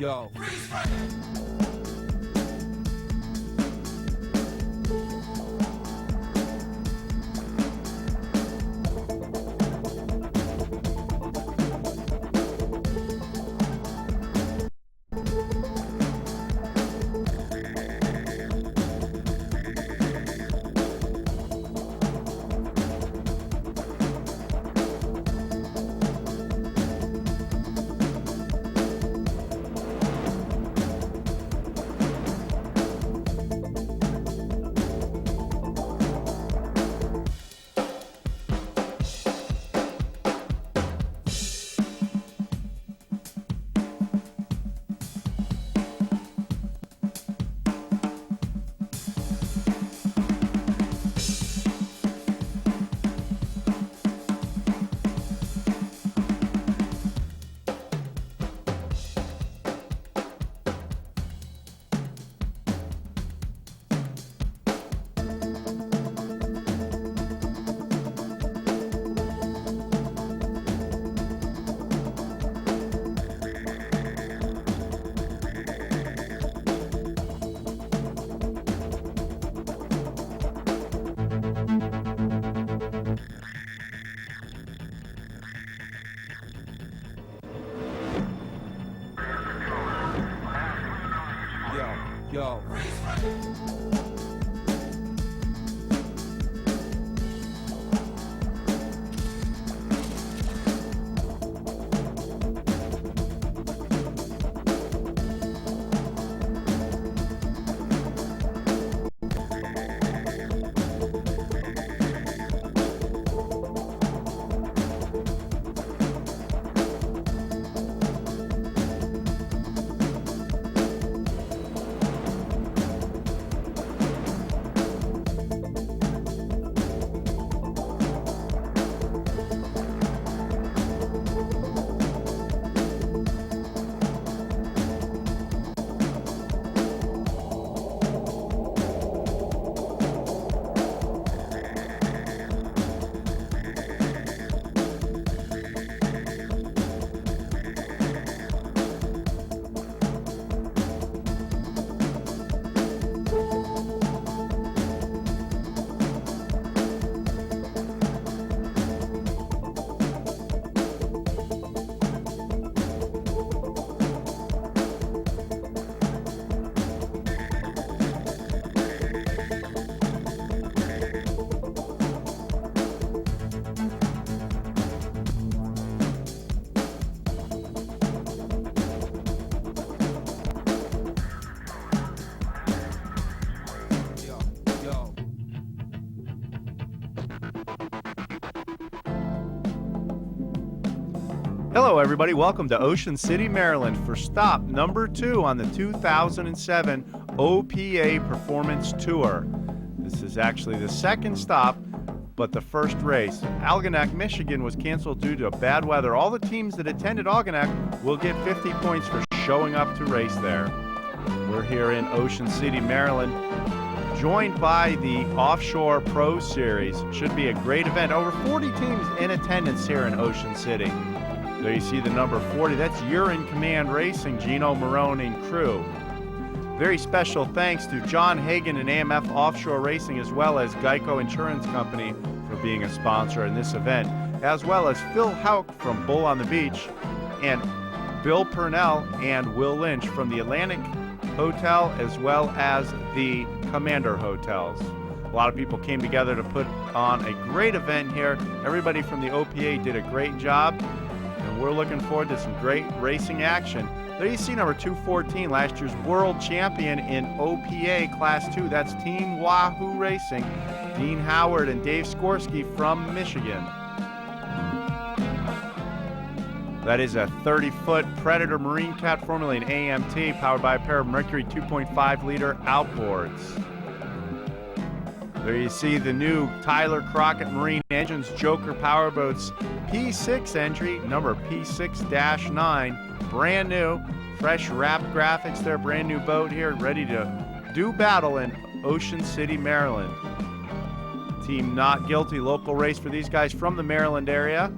yo. Yo. Hello everybody, welcome to Ocean City, Maryland for stop number 2 on the 2007 OPA Performance Tour. This is actually the second stop, but the first race. Algonac, Michigan was canceled due to bad weather. All the teams that attended Algonac will get 50 points for showing up to race there. We're here in Ocean City, Maryland, joined by the Offshore Pro Series. Should be a great event. Over 40 teams in attendance here in Ocean City. There you see the number 40. That's You're in Command Racing, Gino Marone and crew. Very special thanks to John Hagan and AMF Offshore Racing, as well as Geico Insurance Company for being a sponsor in this event, as well as Phil Hauk from Bull on the Beach, and Bill Purnell and Will Lynch from the Atlantic Hotel, as well as the Commander Hotels. A lot of people came together to put on a great event here. Everybody from the OPA did a great job, and we're looking forward to some great racing action. There you see number 214, last year's world champion in OPA Class 2. That's Team Wahoo Racing, Dean Howard and Dave Skorsky from Michigan. That is a 30-foot Predator Marine Cat Formula in AMT, powered by a pair of Mercury 2.5-liter outboards. There you see the new Tyler Crockett Marine Engines Joker Powerboats P6 entry, number P6-9, brand new, fresh wrapped graphics there, brand new boat here, ready to do battle in Ocean City, Maryland. Team Not Guilty, local race for these guys from the Maryland area.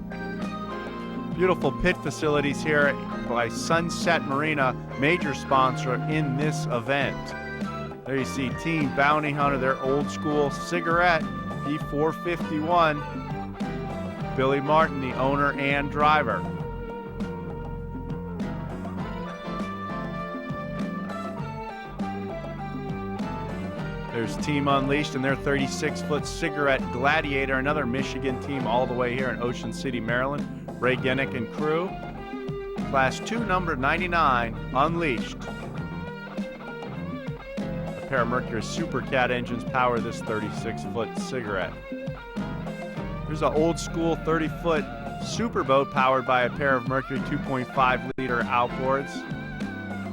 Beautiful pit facilities here by Sunset Marina, major sponsor in this event. There you see Team Bounty Hunter, their old school cigarette, P451. Billy Martin, the owner and driver. There's Team Unleashed and their 36-foot cigarette Gladiator, another Michigan team all the way here in Ocean City, Maryland. Ray Genick and crew. Class 2, number 99, Unleashed. A pair of Mercury Super Cat engines power this 36-foot cigarette. Here's an old school 30-foot Superboat powered by a pair of Mercury 2.5-liter outboards.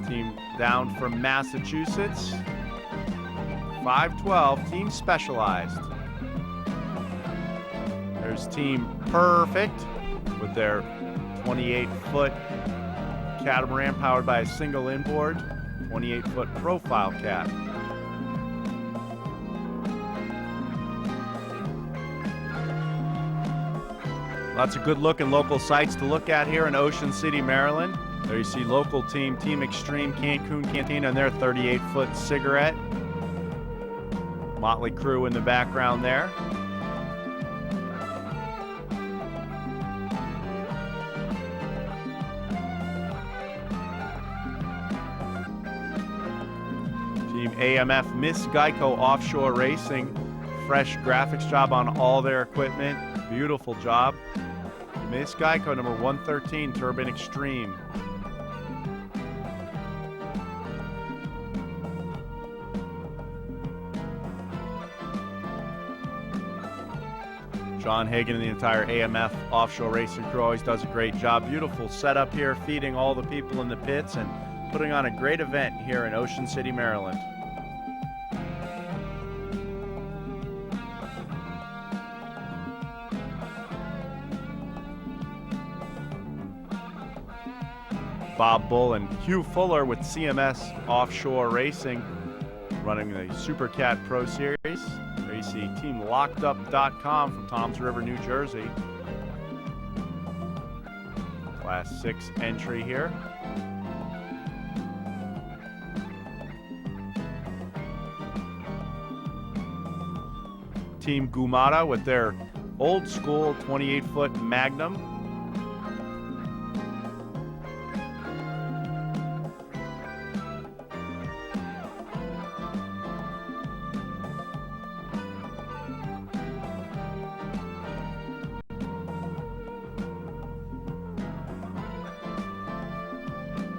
Team down from Massachusetts. 512, Team Specialized. There's Team Perfect with their 28-foot catamaran powered by a single inboard, 28-foot profile cat. Lots of good looking local sites to look at here in Ocean City, Maryland. There you see local team, Team Extreme Cancun Cantina and their 38-foot cigarette. Motley crew in the background there. Team AMF Miss Geico Offshore Racing. Fresh graphics job on all their equipment. Beautiful job. Miss Geico number 113, Turbine Extreme. John Hagan and the entire AMF Offshore Racing crew always does a great job. Beautiful setup here, feeding all the people in the pits and putting on a great event here in Ocean City, Maryland. Bob Bull and Hugh Fuller with CMS Offshore Racing running the Super Cat Pro Series. There you see TeamLockedUp.com from Toms River, New Jersey. Class 6 entry here. Team Gumata with their old school 28-foot Magnum.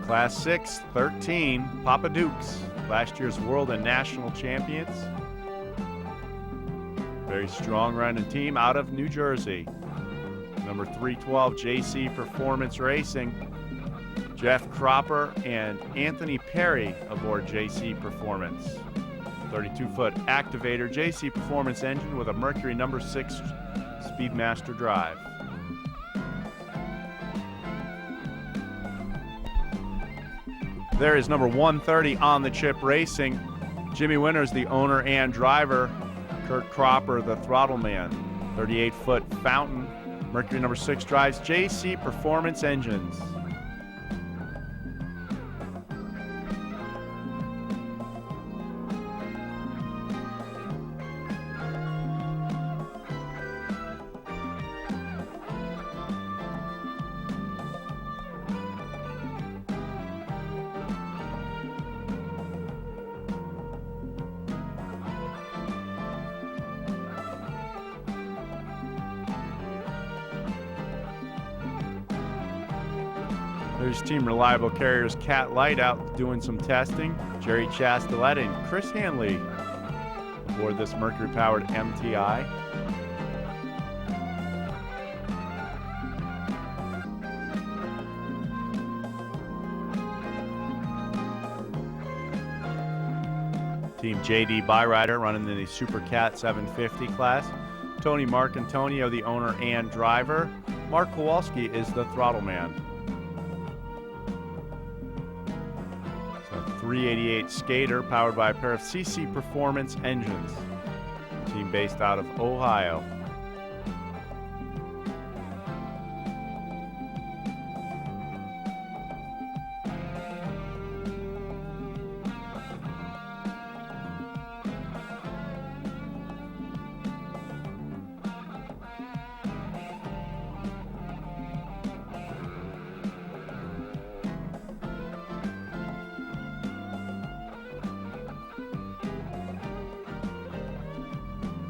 Class 6, 13, Papa Dukes, last year's world and national champions. Very strong running team out of New Jersey. Number 312, JC Performance Racing. Jeff Cropper and Anthony Perry aboard JC Performance. 32-foot activator JC Performance engine with a Mercury number 6 Speedmaster drive. There is number 130 on the chip racing. Jimmy Winters, the owner and driver. Kurt Cropper, the throttle man. 38-foot Fountain. Mercury number 6 drives JC Performance engines. There's Team Reliable Carriers Cat Light out doing some testing. Jerry Chastillette and Chris Hanley aboard this Mercury-powered MTI. Team JD Byrider running in the Super Cat 750 class. Tony Marcantonio, the owner and driver. Mark Kowalski is the throttle man. 388 Skater powered by a pair of CC Performance engines. Team based out of Ohio.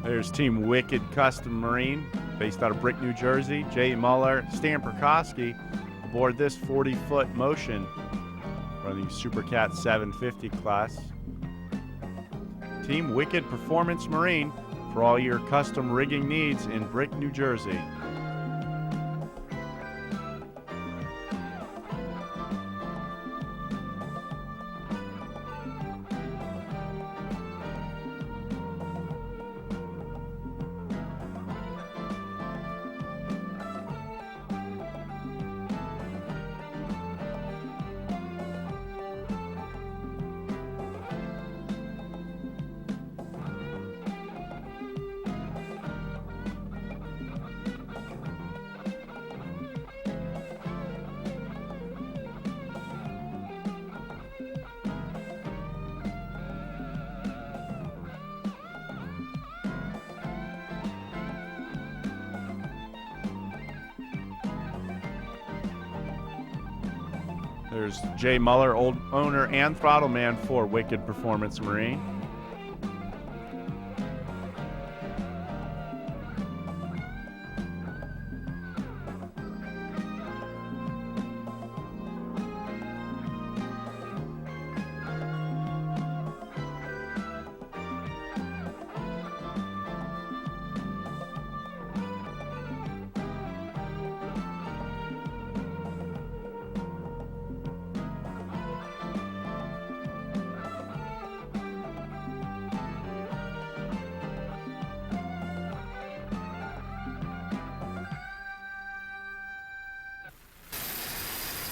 There's Team Wicked Custom Marine, based out of Brick, New Jersey. Jay Muller, Stan Prokosky aboard this 40-foot motion, running Supercat 750 class. Team Wicked Performance Marine for all your custom rigging needs in Brick, New Jersey. There's Jay Muller, old owner and throttle man for Wicked Performance Marine.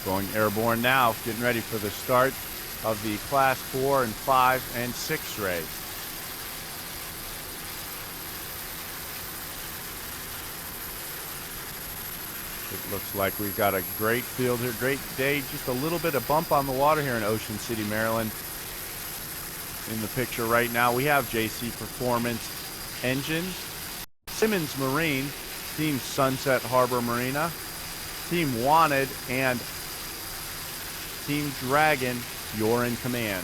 Going airborne now, getting ready for the start of the Class 4 and 5 and 6 race. It looks like we've got a great field here, great day. Just a little bit of bump on the water here in Ocean City, Maryland. In the picture right now, we have JC Performance Engines, Simmons Marine, Team Sunset Harbor Marina, Team Wanted, and Team Dragon. You're in command.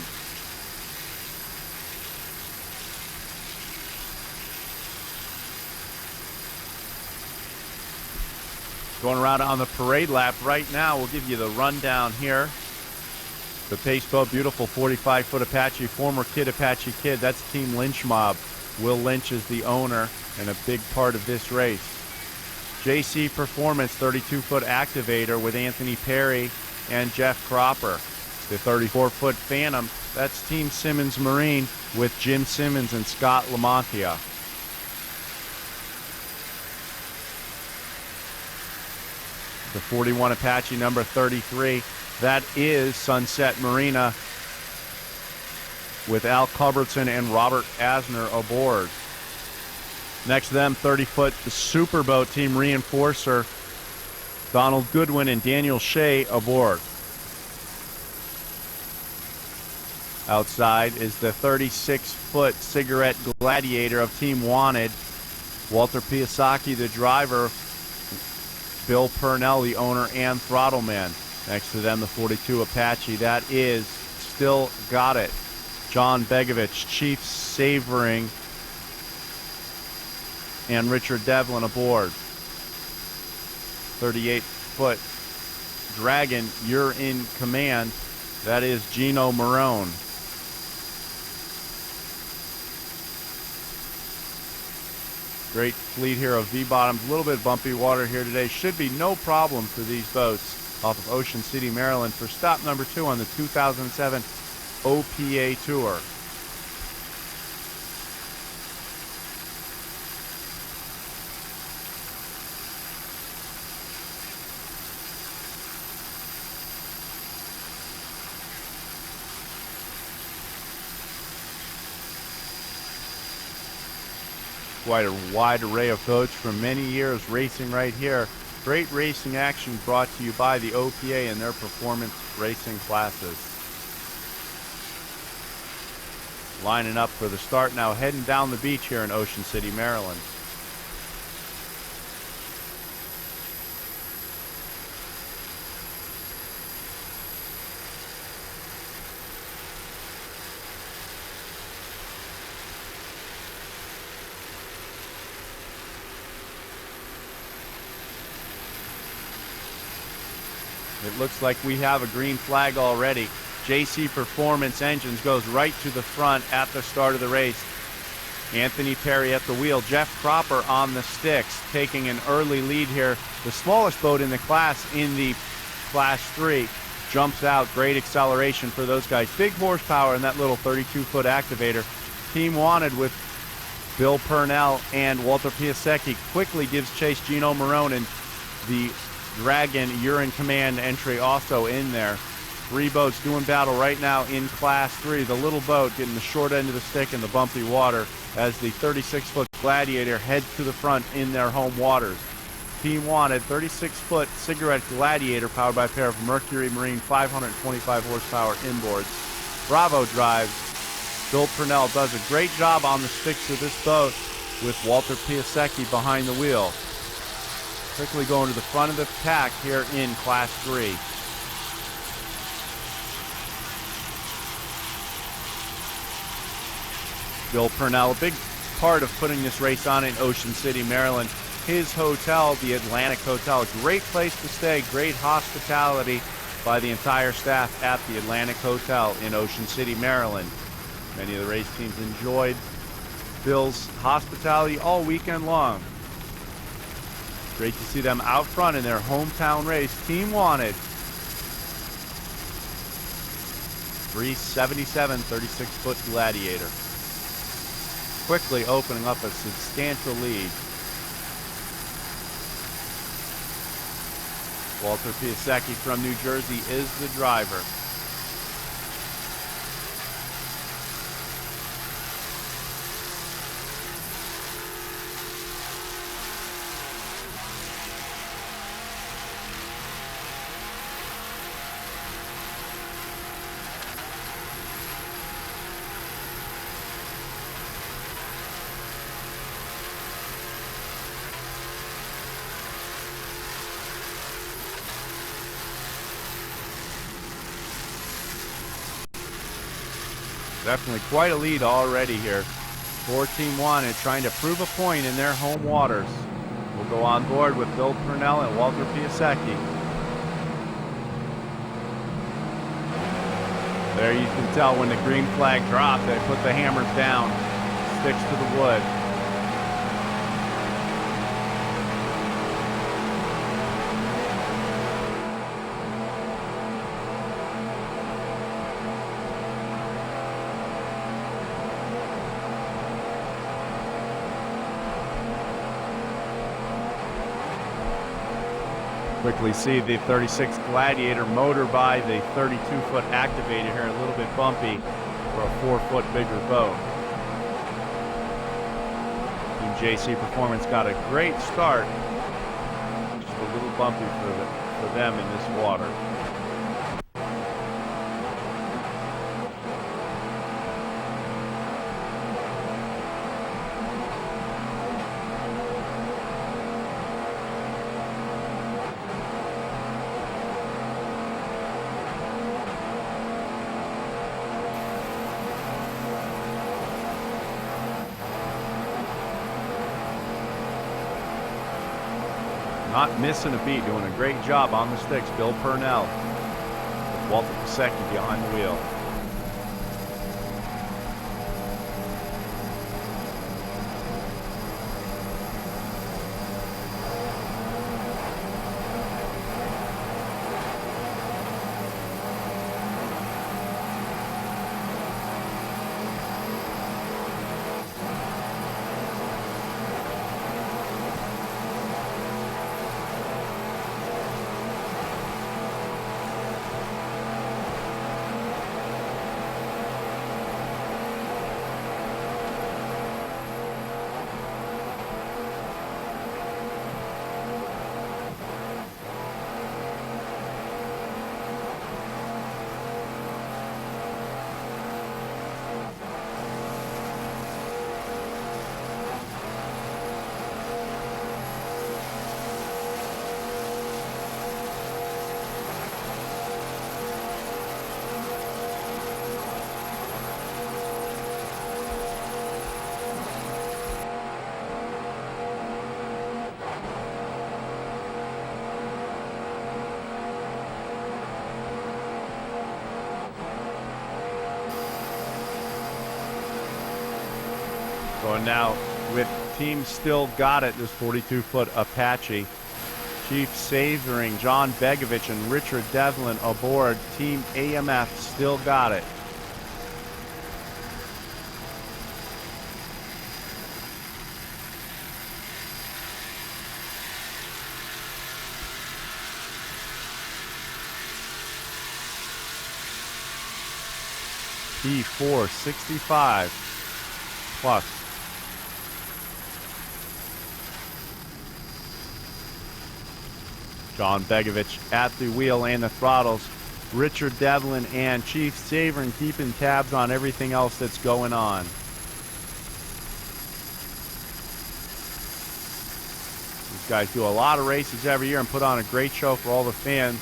Going around on the parade lap right now, we'll give you the rundown here. The pace boat, beautiful 45-foot Apache, former Kid Apache Kid. That's Team Lynch Mob. Will Lynch is the owner and a big part of this race. JC Performance, 32-foot Activator with Anthony Perry and Jeff Cropper. The 34-foot Phantom, that's Team Simmons Marine with Jim Simmons and Scott Lamontia. The 41 Apache number 33, that is Sunset Marina with Al Culbertson and Robert Asner aboard. Next to them, 30-foot Superboat Team Reinforcer, Donald Goodwin and Daniel Shea aboard. Outside is the 36-foot Cigarette Gladiator of Team Wanted, Walter Piasecki, the driver, Bill Purnell, the owner and throttle man. Next to them, the 42 Apache, that is Still Got It, John Begovich, Chief Savoring, and Richard Devlin aboard. 38-foot Dragon, You're in Command, that is Gino Marone. Great fleet here of V-bottoms. A little bit bumpy water here today. Should be no problem for these boats off of Ocean City, Maryland for stop number 2 on the 2007 OPA Tour. Quite a wide array of boats from many years racing right here. Great racing action brought to you by the OPA and their performance racing classes. Lining up for the start now, heading down the beach here in Ocean City, Maryland. It looks like we have a green flag already. JC Performance Engines goes right to the front at the start of the race. Anthony Perry at the wheel. Jeff Cropper on the sticks, taking an early lead here. The smallest boat in the class, in the Class 3, jumps out. Great acceleration for those guys. Big horsepower in that little 32-foot activator. Team Wanted with Bill Purnell and Walter Piasecki quickly gives chase. Gino Marone and the Dragon Urine Command entry also in there. Three boats doing battle right now in Class 3. The little boat getting the short end of the stick in the bumpy water as the 36-foot Gladiator heads to the front in their home waters. Team Wanted, 36-foot Cigarette Gladiator powered by a pair of Mercury Marine 525 horsepower inboards. Bravo drives. Bill Purnell does a great job on the sticks of this boat with Walter Piasecki behind the wheel. Quickly going to the front of the pack here in Class 3. Bill Purnell, a big part of putting this race on in Ocean City, Maryland. His hotel, the Atlantic Hotel, a great place to stay, great hospitality by the entire staff at the Atlantic Hotel in Ocean City, Maryland. Many of the race teams enjoyed Bill's hospitality all weekend long. Great to see them out front in their hometown race. Team Wanted, 377 36-foot Gladiator. Quickly opening up a substantial lead. Walter Piasecki from New Jersey is the driver. Definitely quite a lead already here for Team Wanted, trying to prove a point in their home waters. We'll go on board with Bill Purnell and Walter Piasecki. There you can tell when the green flag dropped, they put the hammers down, sticks to the wood. Quickly see the 36 Gladiator motor by the 32-foot activator here, a little bit bumpy for a 4-foot bigger boat. Team JC Performance got a great start, just a little bumpy for them in this water. Not missing a beat, doing a great job on the sticks. Bill Purnell with Walter Piasecki behind the wheel. Going now with Team Still Got It, this 42-foot Apache. Chief Savoring, John Begovich, and Richard Devlin aboard Team AMF Still Got It. P4 65 plus. John Begovich at the wheel and the throttles. Richard Devlin and Chief Savoring keeping tabs on everything else that's going on. These guys do a lot of races every year and put on a great show for all the fans.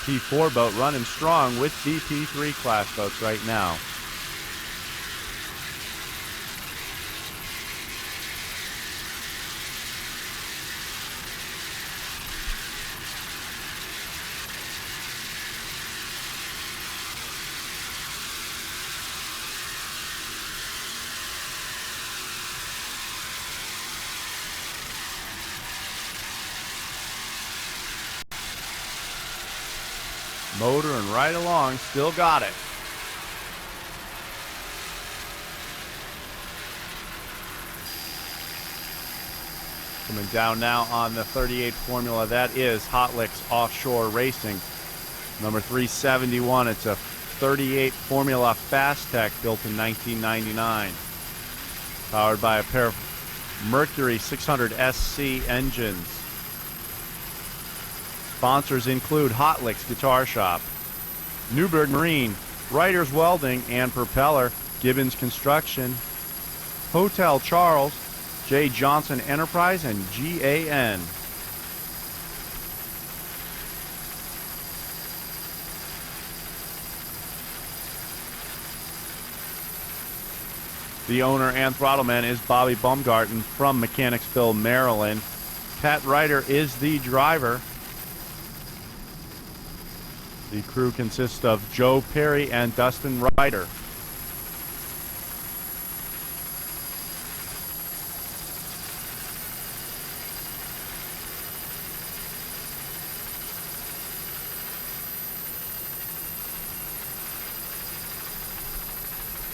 P4 boat running strong with the P3 class boats right now. Motoring right along, Still Got It. Coming down now on the 38 Formula, that is Hot Licks Offshore Racing. Number 371, it's a 38 Formula Fast Tech built in 1999. Powered by a pair of Mercury 600 SC engines. Sponsors include Hot Licks Guitar Shop, Newburgh Marine, Writers Welding and Propeller, Gibbons Construction, Hotel Charles, J. Johnson Enterprise, and GAN. The owner and throttleman is Bobby Baumgarten from Mechanicsville, Maryland. Pat Ryder is the driver. The crew consists of Joe Perry and Dustin Ryder.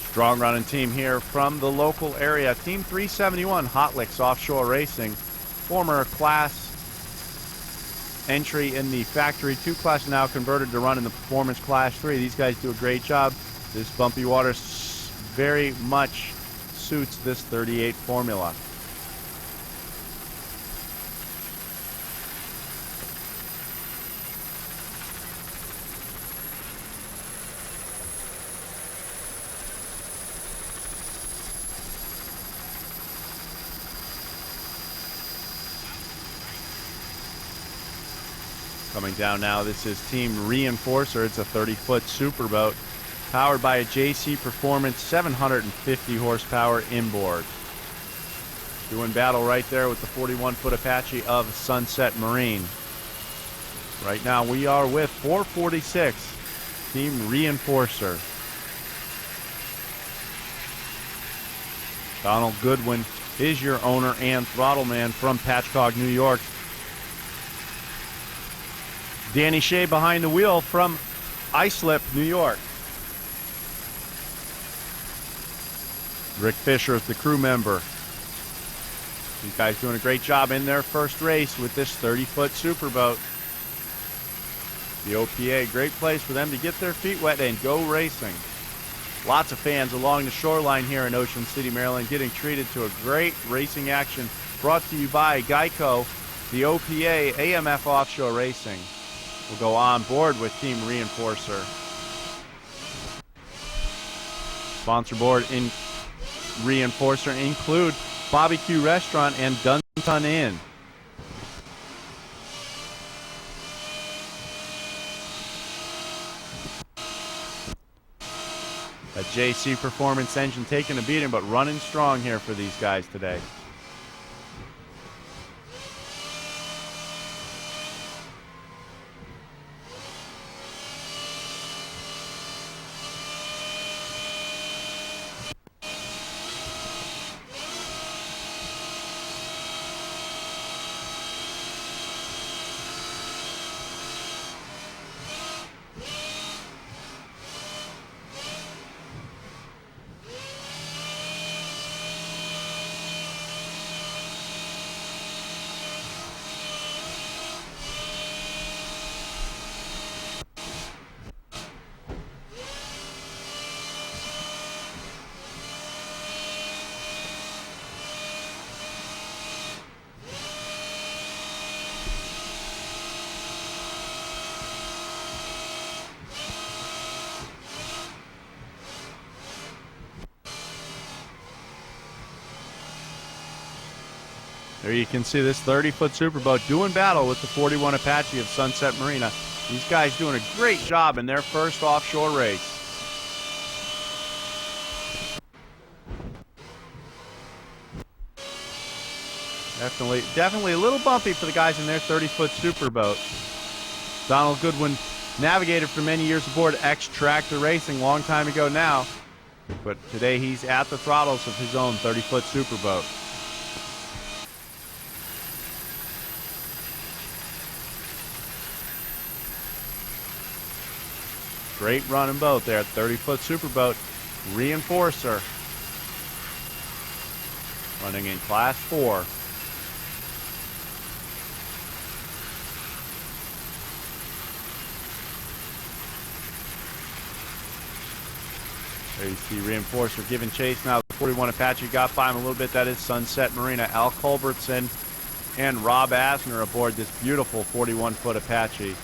Strong running team here from the local area. Team 371, Hot Licks Offshore Racing, former class entry in the Factory 2 class, now converted to run in the Performance Class 3. These guys do a great job. This bumpy water very much suits this 38 Formula. Coming down now, this is Team Reinforcer. It's a 30-foot superboat powered by a JC Performance 750 horsepower inboard. Doing battle right there with the 41-foot Apache of Sunset Marine. Right now we are with 446, Team Reinforcer. Donald Goodwin is your owner and throttleman from Patchcog, New York. Danny Shea behind the wheel from Islip, New York. Rick Fisher is the crew member. These guys doing a great job in their first race with this 30-foot superboat. The OPA, great place for them to get their feet wet and go racing. Lots of fans along the shoreline here in Ocean City, Maryland, getting treated to a great racing action brought to you by Geico, the OPA, AMF Offshore Racing. We'll go on board with Team Reinforcer. Sponsor board in Reinforcer include Barbecue Restaurant and Dunton Inn. A JC Performance engine taking a beating, but running strong here for these guys today. There you can see this 30-foot superboat doing battle with the 41 Apache of Sunset Marina. These guys doing a great job in their first offshore race. Definitely a little bumpy for the guys in their 30-foot superboat. Donald Goodwin navigated for many years aboard X-Tractor Racing, long time ago now. But today he's at the throttles of his own 30-foot superboat. Great running boat there, 30-foot superboat, Reinforcer, running in Class 4. There you see Reinforcer giving chase now. The 41 Apache got by him a little bit. That is Sunset Marina. Al Culbertson and Rob Asner aboard this beautiful 41-foot Apache,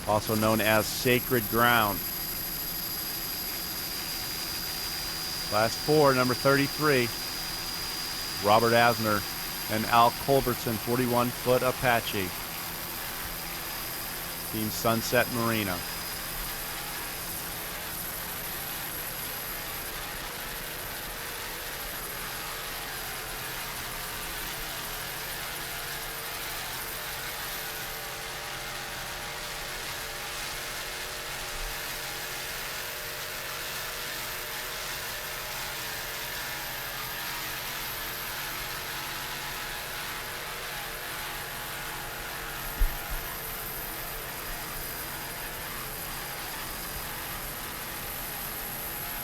also known as Sacred Ground. Class 4, number 33, Robert Asner and Al Culbertson, 41-foot Apache. Team Sunset Marina.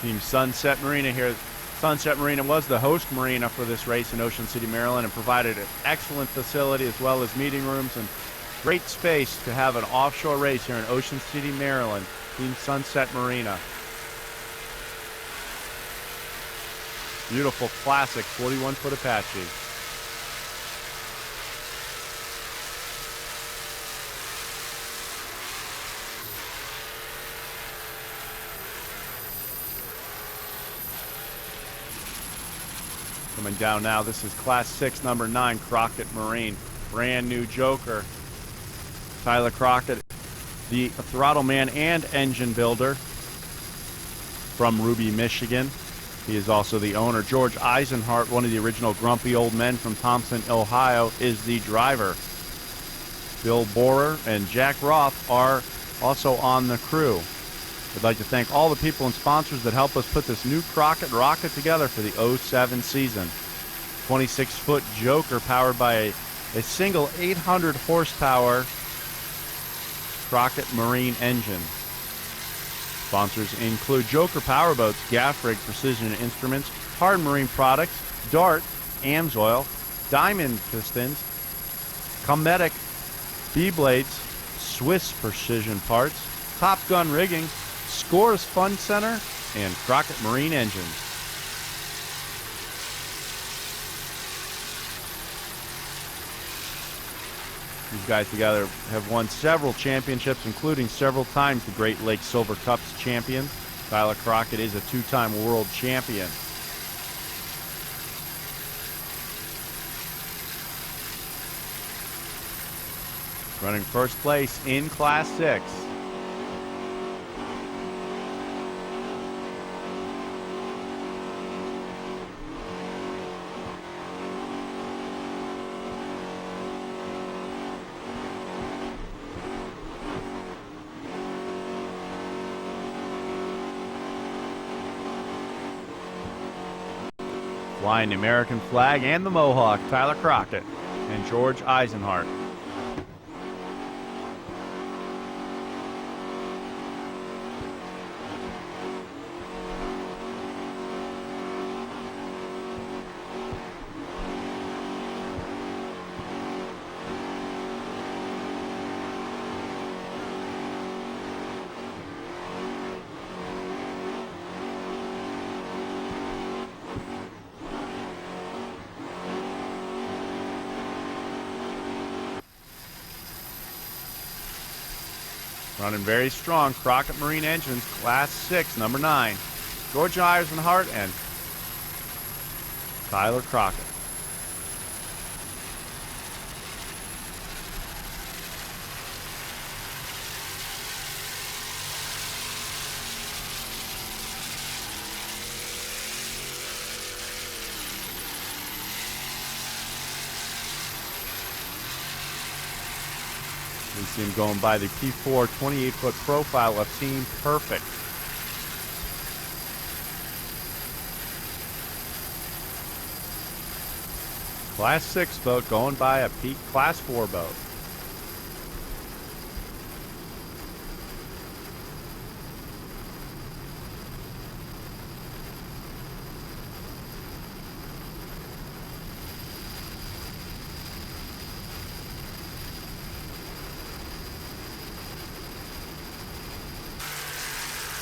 Team Sunset Marina here. Sunset Marina was the host marina for this race in Ocean City, Maryland, and provided an excellent facility as well as meeting rooms and great space to have an offshore race here in Ocean City, Maryland. Team Sunset Marina. Beautiful classic 41-foot Apache. Coming down now, this is Class 6, number 9, Crockett Marine. Brand new Joker. Tyler Crockett, the throttle man and engine builder from Ruby, Michigan. He is also the owner. George Eisenhart, one of the original grumpy old men from Thompson, Ohio, is the driver. Bill Borer and Jack Roth are also on the crew. I'd like to thank all the people and sponsors that help us put this new Crockett rocket together for the 07 season. 26-foot Joker powered by a single 800 horsepower Crockett Marine engine. Sponsors include Joker Powerboats, Gaff Rig Precision Instruments, Hard Marine Products, Dart, Amsoil, Diamond Pistons, Cometic B-Blades, Swiss Precision Parts, Top Gun Rigging, Scores Fun Center, and Crockett Marine Engines. These guys together have won several championships, including several times the Great Lakes Silver Cups champion. Tyler Crockett is a two-time world champion. Running first place in Class 6. Flying the American flag and the Mohawk, Tyler Crockett and George Eisenhart. Running very strong, Crockett Marine Engines, Class 6, number 9. George Eisenhart and Tyler Crockett. We see him going by the P4 28-foot profile of Team Perfect. Class 6 boat going by a Peak Class 4 boat.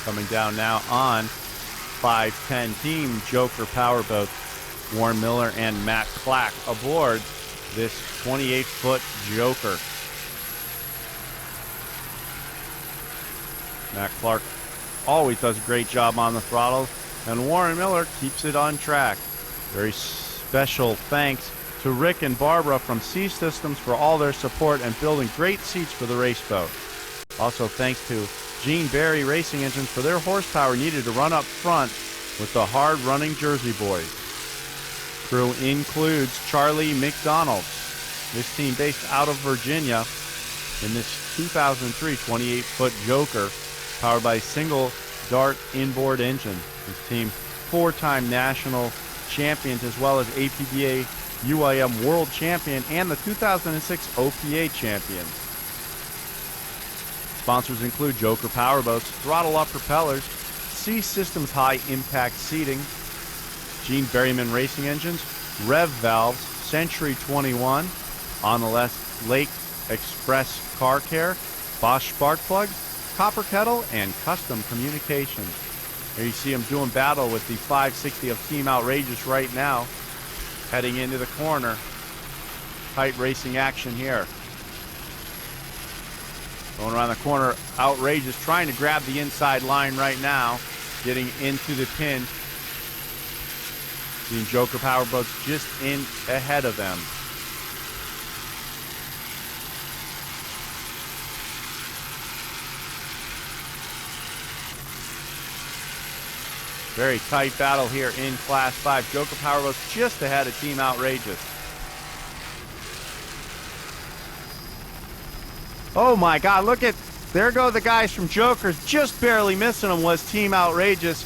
Coming down now on 510 Team Joker Powerboat, Warren Miller and Matt Clack aboard this 28-foot Joker. Matt Clark always does a great job on the throttle, and Warren Miller keeps it on track. Very special thanks to Rick and Barbara from Sea Systems for all their support and building great seats for the race boat. Also thanks to Gene Barry Racing Engines for their horsepower needed to run up front with the hard-running Jersey boys. Crew includes Charlie McDonald. This team based out of Virginia in this 2003 28-foot Joker powered by a single Dart inboard engine. This team 4-time national champions as well as APBA UIM World Champion and the 2006 OPA champion. Sponsors include Joker Powerboats, Throttle Up Propellers, Sea Systems High Impact Seating, Gene Berryman Racing Engines, Rev Valves, Century 21, On the Lake Express Car Care, Bosch Spark Plugs, Copper Kettle, and Custom Communications. Here you see them doing battle with the 560 of Team Outrageous right now, heading into the corner. Tight racing action here. Going around the corner, Outrageous trying to grab the inside line right now, getting into the pin. Team Joker Powerboats just in ahead of them. Very tight battle here in Class 5. Joker Powerboats just ahead of Team Outrageous. Oh my God, look at, there go the guys from Jokers. Just barely missing them was Team Outrageous.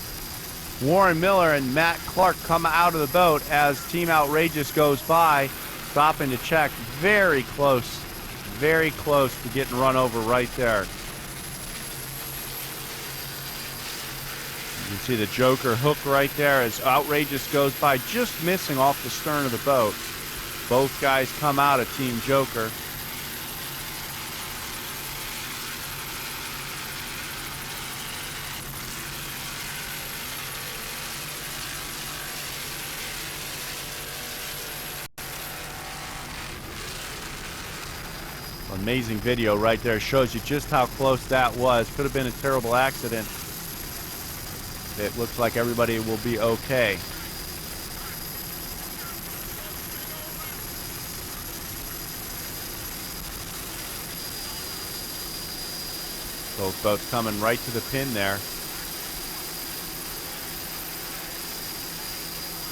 Warren Miller and Matt Clark come out of the boat as Team Outrageous goes by, stopping to check. Very close to getting run over right there. You can see the Joker hook right there as Outrageous goes by, just missing off the stern of the boat. Both guys come out of Team Joker. Amazing video right there. Shows you just how close that was. Could have been a terrible accident. It looks like everybody will be okay. Both boats coming right to the pin there.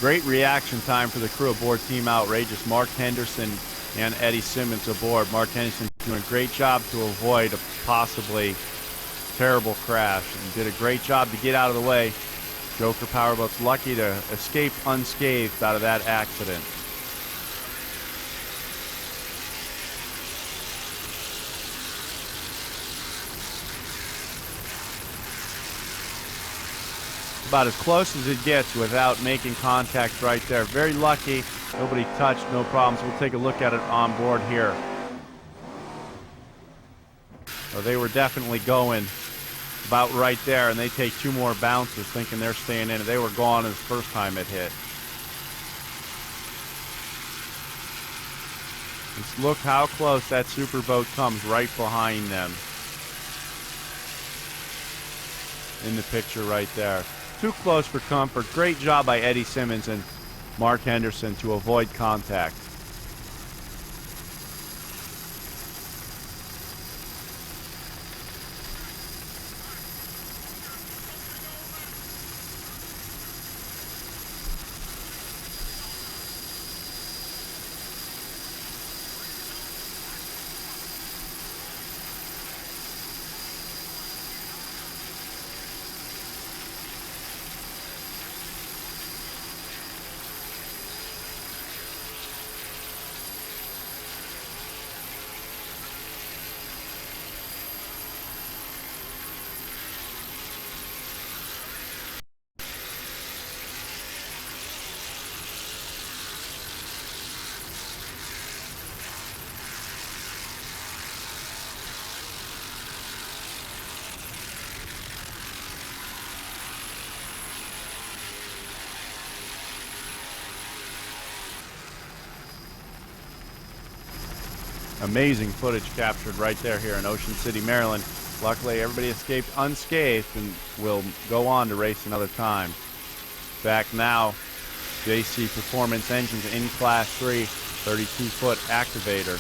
Great reaction time for the crew aboard Team Outrageous. Mark Henderson and Eddie Simmons aboard. Mark Henderson doing a great job to avoid a possibly terrible crash and did a great job to get out of the way. Joker Powerboat's lucky to escape unscathed out of that accident. About as close as it gets without making contact right there. Very lucky. Nobody touched, no problems. We'll take a look at it on board here. So they were definitely going about right there, and they take two more bounces thinking they're staying in. They were gone as the first time it hit. Just look how close that superboat comes right behind them. In the picture right there. Too close for comfort. Great job by Eddie Simmons and Mark Henderson to avoid contact. Amazing footage captured right there here in Ocean City, Maryland. Luckily, everybody escaped unscathed and will go on to race another time. Back now, JC Performance Engines in Class 3, 32-foot activator.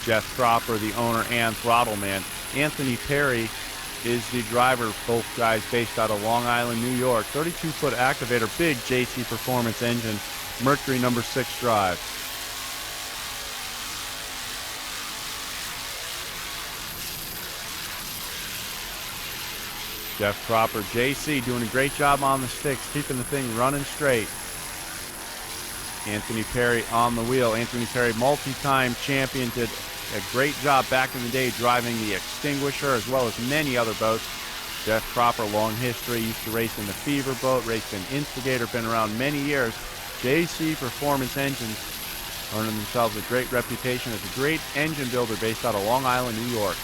Jeff Cropper, the owner and throttle man. Anthony Perry is the driver, both guys based out of Long Island, New York. 32-foot activator, big JC Performance engine, Mercury number 6 drive. Jeff Cropper, JC, doing a great job on the sticks, keeping the thing running straight. Anthony Perry on the wheel. Anthony Perry, multi-time champion, did a great job back in the day driving the Extinguisher as well as many other boats. Jeff Cropper, long history, used to race in the Fever boat, raced in Instigator, been around many years. JC Performance Engines earning themselves a great reputation as a great engine builder based out of Long Island, New York.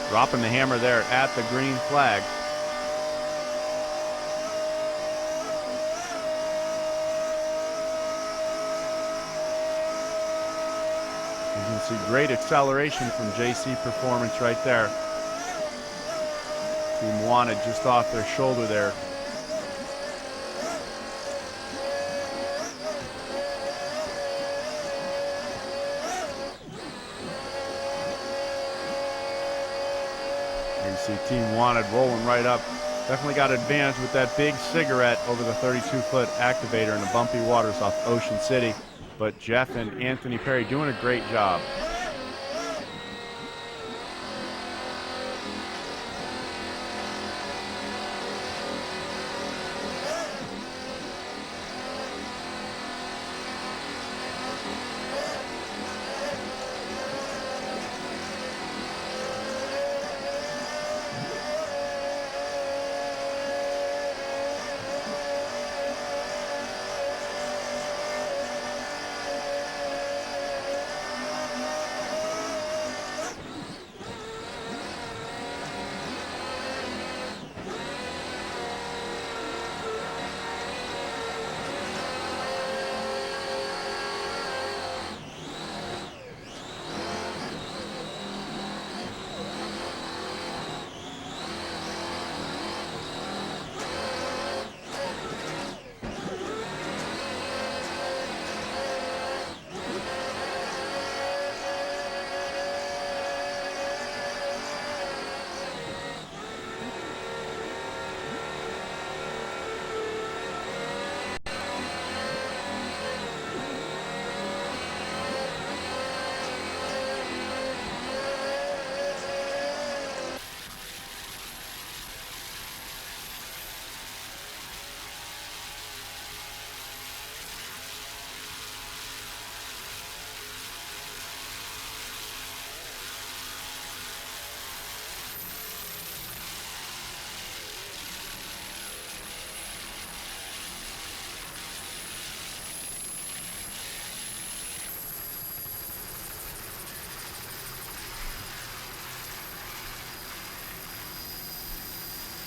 Dropping the hammer there at the green flag. You can see great acceleration from JC Performance right there. Team Wanted just off their shoulder there. You see Team Wanted rolling right up. Definitely got advantage with that big cigarette over the 32-foot activator in the bumpy waters off Ocean City. But Jeff and Anthony Perry doing a great job.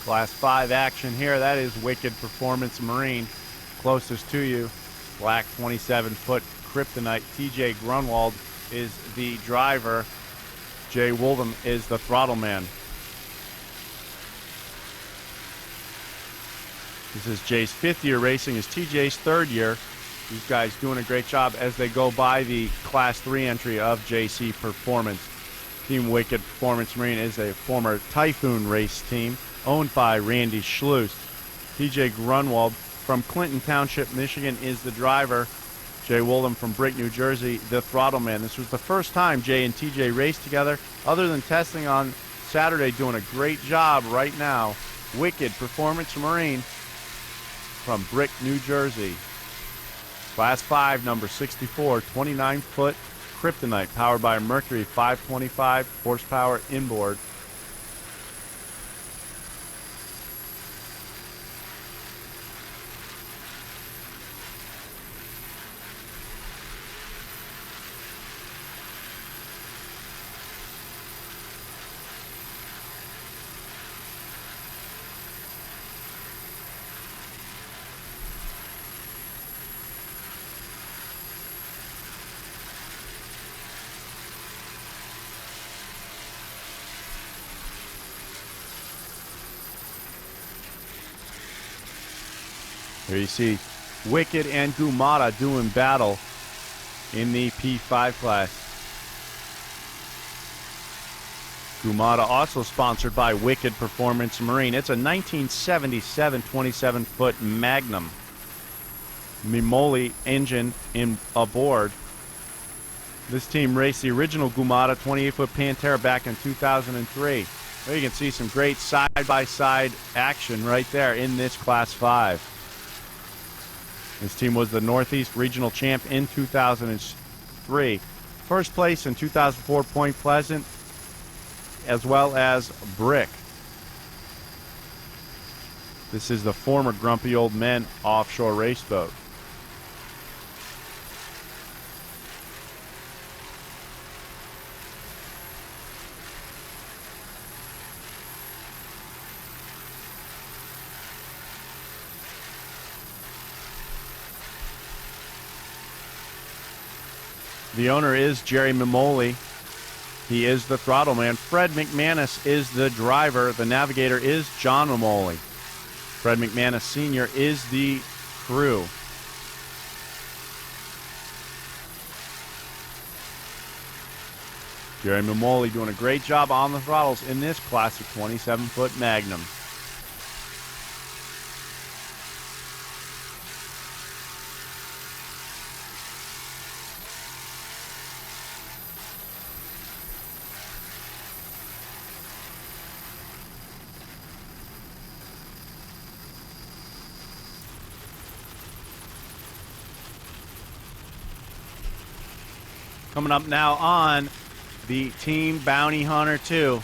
Class 5 action here. That is Wicked Performance Marine. Closest to you, black 27-foot Kryptonite. TJ Grunwald is the driver. Jay Woldham is the throttle man. This is Jay's 5th year racing. Is TJ's 3rd year. These guys doing a great job as they go by the Class 3 entry of JC Performance. Team Wicked Performance Marine is a former Typhoon race team owned by Randy Schluss. TJ Grunwald from Clinton Township, Michigan is the driver. Jay Woldham from Brick, New Jersey, the throttle man. This was the first time Jay and TJ raced together, other than testing on Saturday, doing a great job right now. Wicked Performance Marine from Brick, New Jersey. Class 5, number 64, 29-foot Kryptonite, powered by a Mercury 525 horsepower inboard. Here you see Wicked and Gumata doing battle in the P5 class. Gumata also sponsored by Wicked Performance Marine. It's a 1977 27-foot Magnum. Mimoli engine aboard. This team raced the original Gumata 28-foot Pantera back in 2003. Well, you can see some great side-by-side action right there in this Class 5. This team was the Northeast Regional Champ in 2003. First place in 2004, Point Pleasant, as well as Brick. This is the former Grumpy Old Men offshore race boat. The owner is Jerry Mimoli. He is the throttle man. Fred McManus is the driver. The navigator is John Mimoli. Fred McManus Sr. is the crew. Jerry Mimoli doing a great job on the throttles in this classic 27-foot Magnum. Coming up now on the Team Bounty Hunter 2.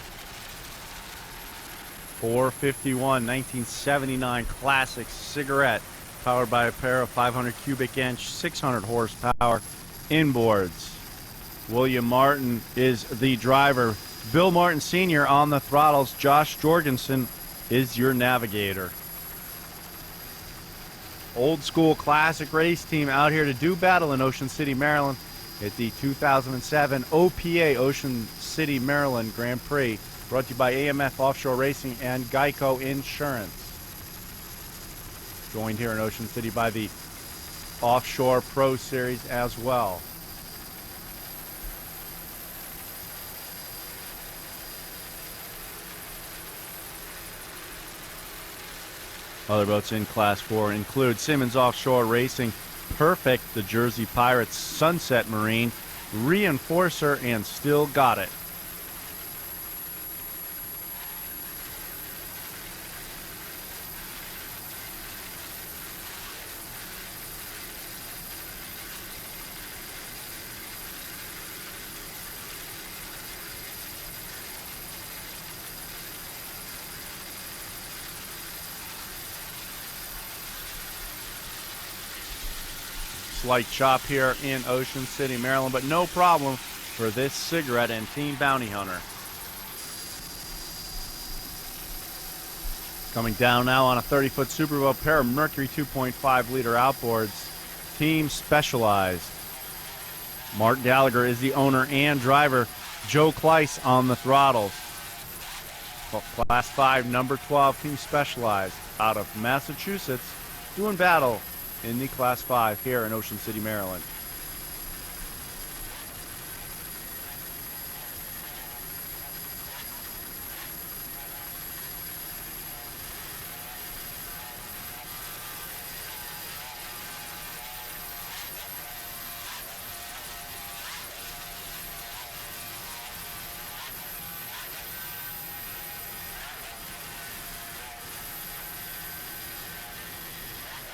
451 1979 classic cigarette, powered by a pair of 500 cubic inch, 600 horsepower inboards. William Martin is the driver. Bill Martin Sr. on the throttles. Josh Jorgensen is your navigator. Old school classic race team out here to do battle in Ocean City, Maryland, at the 2007 OPA Ocean City, Maryland Grand Prix, brought to you by AMF Offshore Racing and Geico Insurance. Joined here in Ocean City by the Offshore Pro Series as well. Other boats in Class 4 include Simmons Offshore Racing, Perfect, the Jersey Pirates, Sunset Marine, Reinforcer, and Still Got It. Slight chop here in Ocean City, Maryland, but no problem for this cigarette and Team Bounty Hunter. Coming down now on a 30-foot Superboat, pair of Mercury 2.5-liter outboards. Team Specialized. Mark Gallagher is the owner and driver. Joe Kleiss on the throttles. Class 5, number 12, Team Specialized, out of Massachusetts, doing battle in the Class 5 here in Ocean City, Maryland.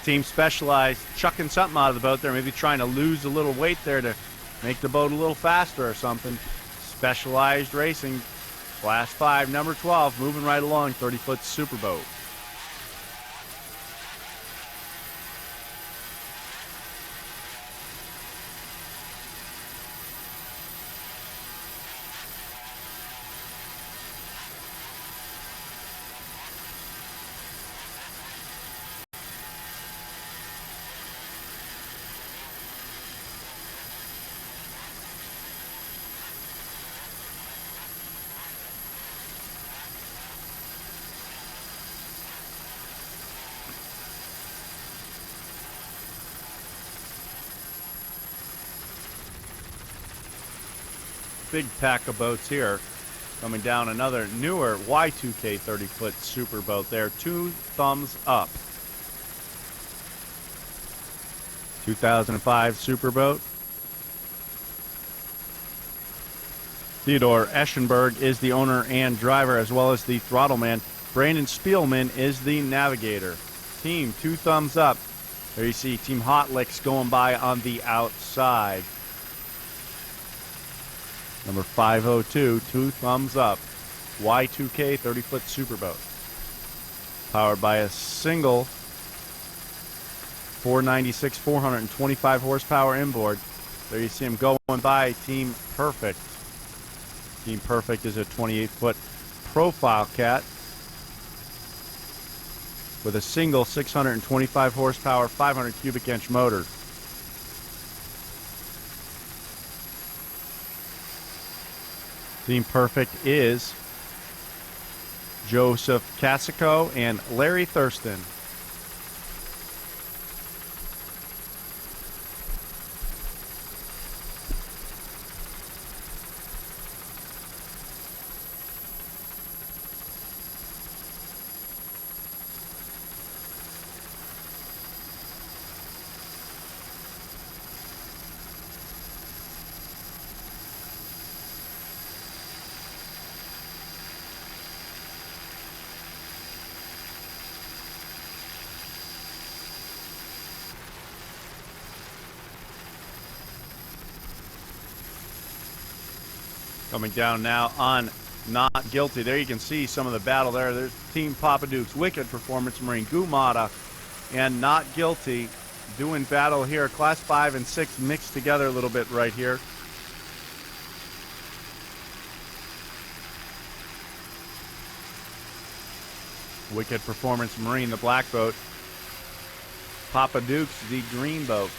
Team Specialized chucking something out of the boat there, maybe trying to lose a little weight there to make the boat a little faster or something. Specialized Racing, Class 5, number 12, moving right along, 30-foot Superboat. Big pack of boats here. Coming down another newer Y2K 30-foot Superboat there. 2 thumbs up. 2005 Superboat. Theodore Eschenberg is the owner and driver, as well as the throttle man. Brandon Spielman is the navigator. Team, 2 thumbs up. There you see Team Hot Licks going by on the outside. Number 502, 2 thumbs up. Y2K 30-foot Superboat. Powered by a single 496, 425 horsepower inboard. There you see him going by Team Perfect. Team Perfect is a 28-foot profile cat with a single 625 horsepower, 500 cubic inch motor. Team Perfect is Joseph Casico and Larry Thurston. Coming down now on Not Guilty. There you can see some of the battle there. There's Team Papa Duke's Wicked Performance Marine, Gumata, and Not Guilty doing battle here. Class 5 and 6 mixed together a little bit right here. Wicked Performance Marine, the black boat. Papa Duke's the green boat.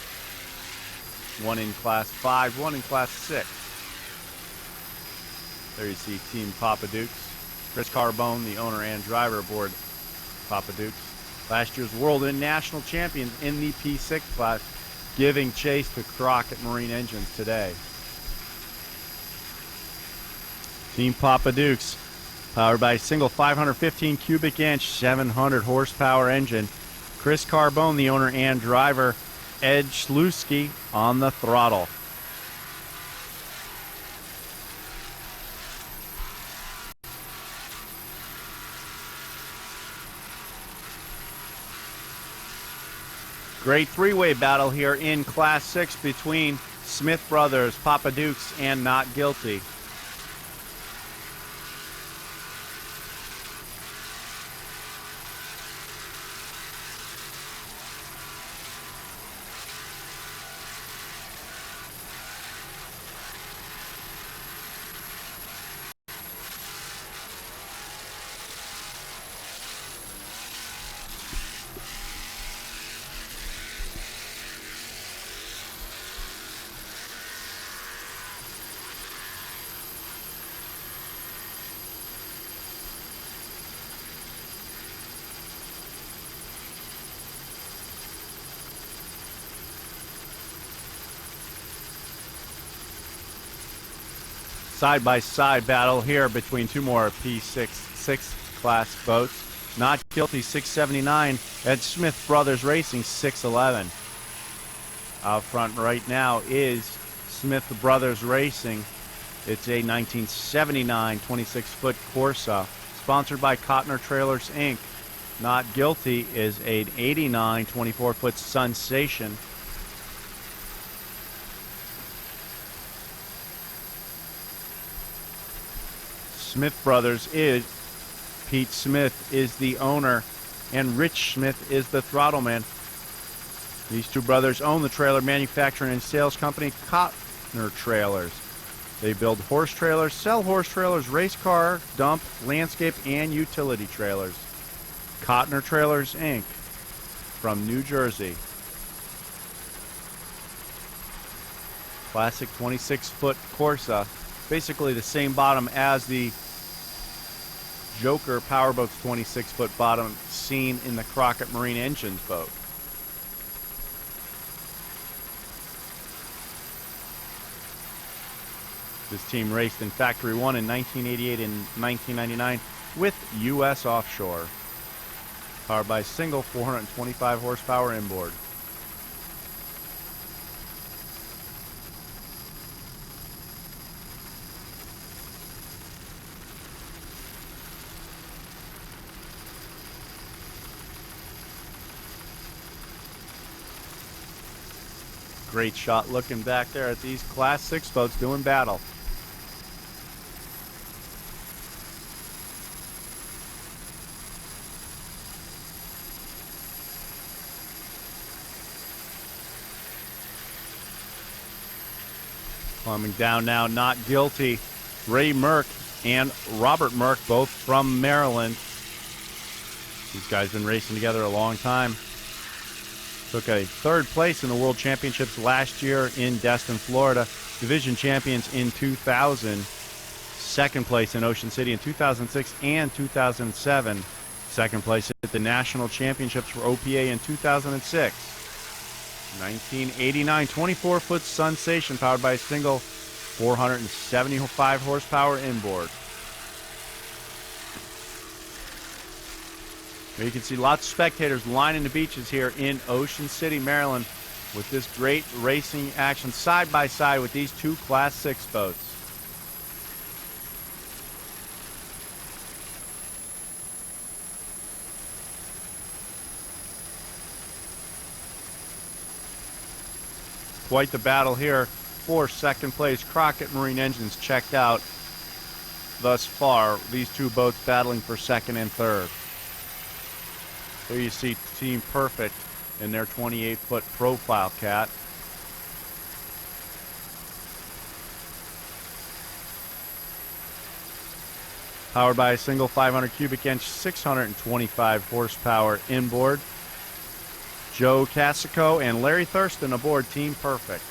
One in Class 5, one in Class 6. There you see Team Papa Dukes. Chris Carbone, the owner and driver aboard Papa Dukes. Last year's world and national champions in the P6 class, giving chase to Crockett Marine Engines today. Team Papa Dukes, powered by a single 515 cubic inch, 700 horsepower engine. Chris Carbone, the owner and driver. Ed Schlusky on the throttle. Great three-way battle here in Class 6 between Smith Brothers, Papa Dukes, and Not Guilty. Side-by-side battle here between two more P6 class boats. Not Guilty 679 at Smith Brothers Racing 611. Out front right now is Smith Brothers Racing. It's a 1979 26-foot Corsa, sponsored by Cotner Trailers Inc. Not Guilty is an 89 24-foot Sensation. Smith Brothers is Pete Smith is the owner, and Rich Smith is the throttleman. These two brothers own the trailer manufacturing and sales company Cotner Trailers. They build horse trailers, sell horse trailers, race car, dump, landscape, and utility trailers. Cotner Trailers Inc. from New Jersey. Classic 26-foot Corsa. Basically the same bottom as the Joker Powerboat's 26-foot bottom seen in the Crockett Marine Engines boat. This team raced in Factory 1 in 1988 and 1999 with U.S. Offshore. Powered by a single 425 horsepower inboard. Great shot looking back there at these Class 6 boats doing battle. Coming down now, Not Guilty. Ray Merck and Robert Merck, both from Maryland. These guys been racing together a long time. Took a third place in the World Championships last year in Destin, Florida. Division champions in 2000. Second place in Ocean City in 2006 and 2007. Second place at the National Championships for OPA in 2006. 1989 24-foot Sensation powered by a single 475 horsepower inboard. Here you can see lots of spectators lining the beaches here in Ocean City, Maryland, with this great racing action side by side with these two Class 6 boats. Quite the battle here for second place. Crockett Marine Engines checked out thus far. These two boats battling for second and third. There you see Team Perfect in their 28-foot profile cat. Powered by a single 500 cubic inch, 625 horsepower inboard. Joe Casico and Larry Thurston aboard Team Perfect.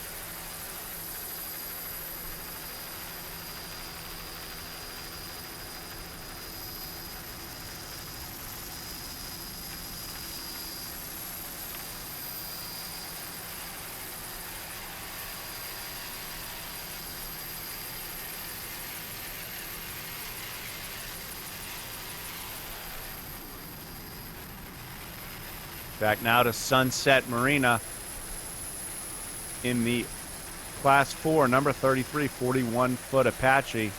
Back now to Sunset Marina in the Class 4, number 33, 41-foot Apache.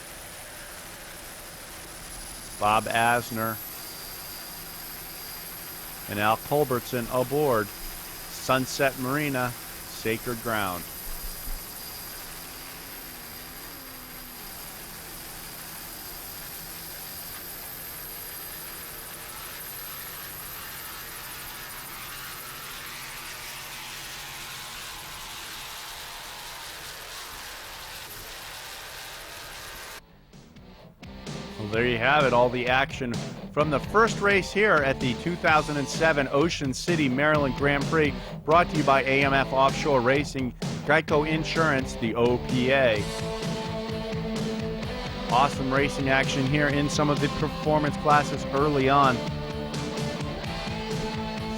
Bob Asner and Al Culbertson aboard Sunset Marina, Sacred Ground. Well, there you have it, all the action from the first race here at the 2007 Ocean City, Maryland Grand Prix, brought to you by AMF Offshore Racing, Geico Insurance, the OPA. Awesome racing action here in some of the performance classes early on.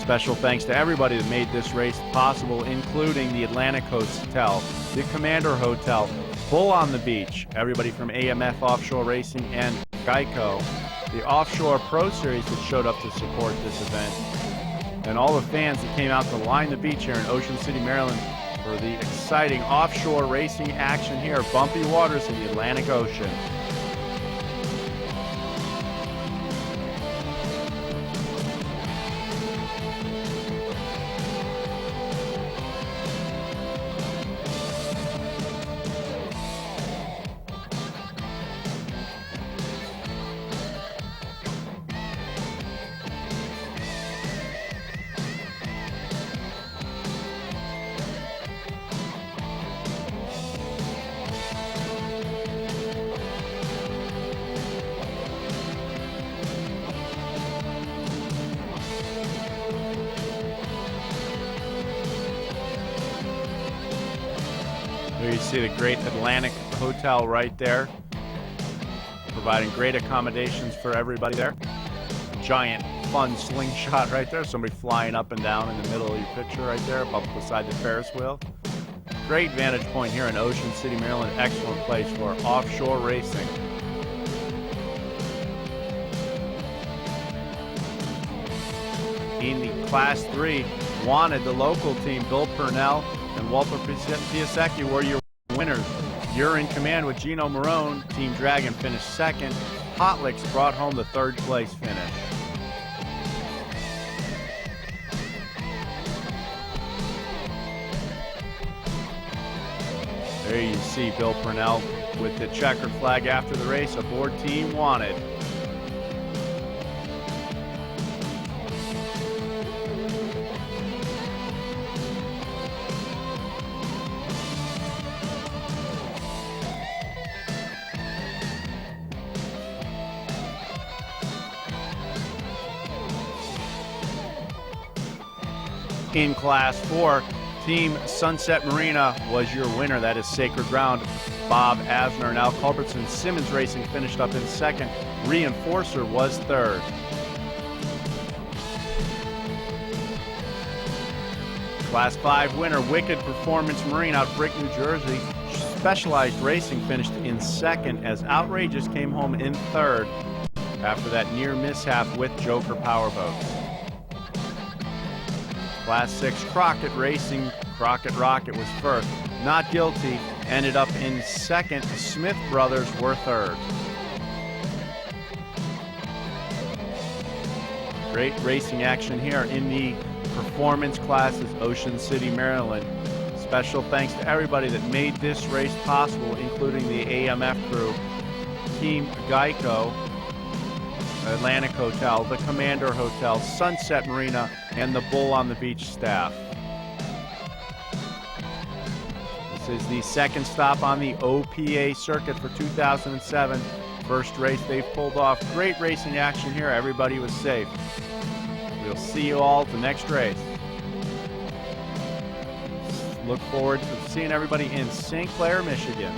Special thanks to everybody that made this race possible, including the Atlantic Hotel, the Commander Hotel, Bull on the Beach, everybody from AMF Offshore Racing and Geico. The Offshore Pro Series that showed up to support this event. And all the fans that came out to line the beach here in Ocean City, Maryland for the exciting offshore racing action here. Bumpy waters in the Atlantic Ocean. There you see the great Atlantic Hotel right there, providing great accommodations for everybody there. Giant fun slingshot right there, somebody flying up and down in the middle of your picture right there, up beside the Ferris wheel. Great vantage point here in Ocean City, Maryland. Excellent place for offshore racing. In the Class 3, Wanted, the local team, Bill Purnell and Walter Piasecki were your winners. You're in command with Gino Marone. Team Dragon finished second. Hot Licks brought home the third place finish. There you see Bill Purnell with the checkered flag after the race aboard Team Wanted. In Class 4, Team Sunset Marina was your winner. That is Sacred Ground. Bob Asner and Al Culbertson. Simmons Racing finished up in second. Reinforcer was third. Class 5 winner, Wicked Performance Marine out of Brick, New Jersey. Specialized Racing finished in second as Outrageous came home in third after that near mishap with Joker Powerboat. Class 6 Crockett Racing, Crockett Rocket was first. Not Guilty ended up in second. Smith Brothers were third. Great racing action here in the performance classes, Ocean City, Maryland. Special thanks to everybody that made this race possible, including the AMF crew, Team Geico, Atlantic Hotel, the Commander Hotel, Sunset Marina, and the Bull on the Beach staff. This is the second stop on the OPA circuit for 2007. First race they've pulled off. Great racing action here. Everybody was safe. We'll see you all at the next race. Look forward to seeing everybody in St. Clair, Michigan.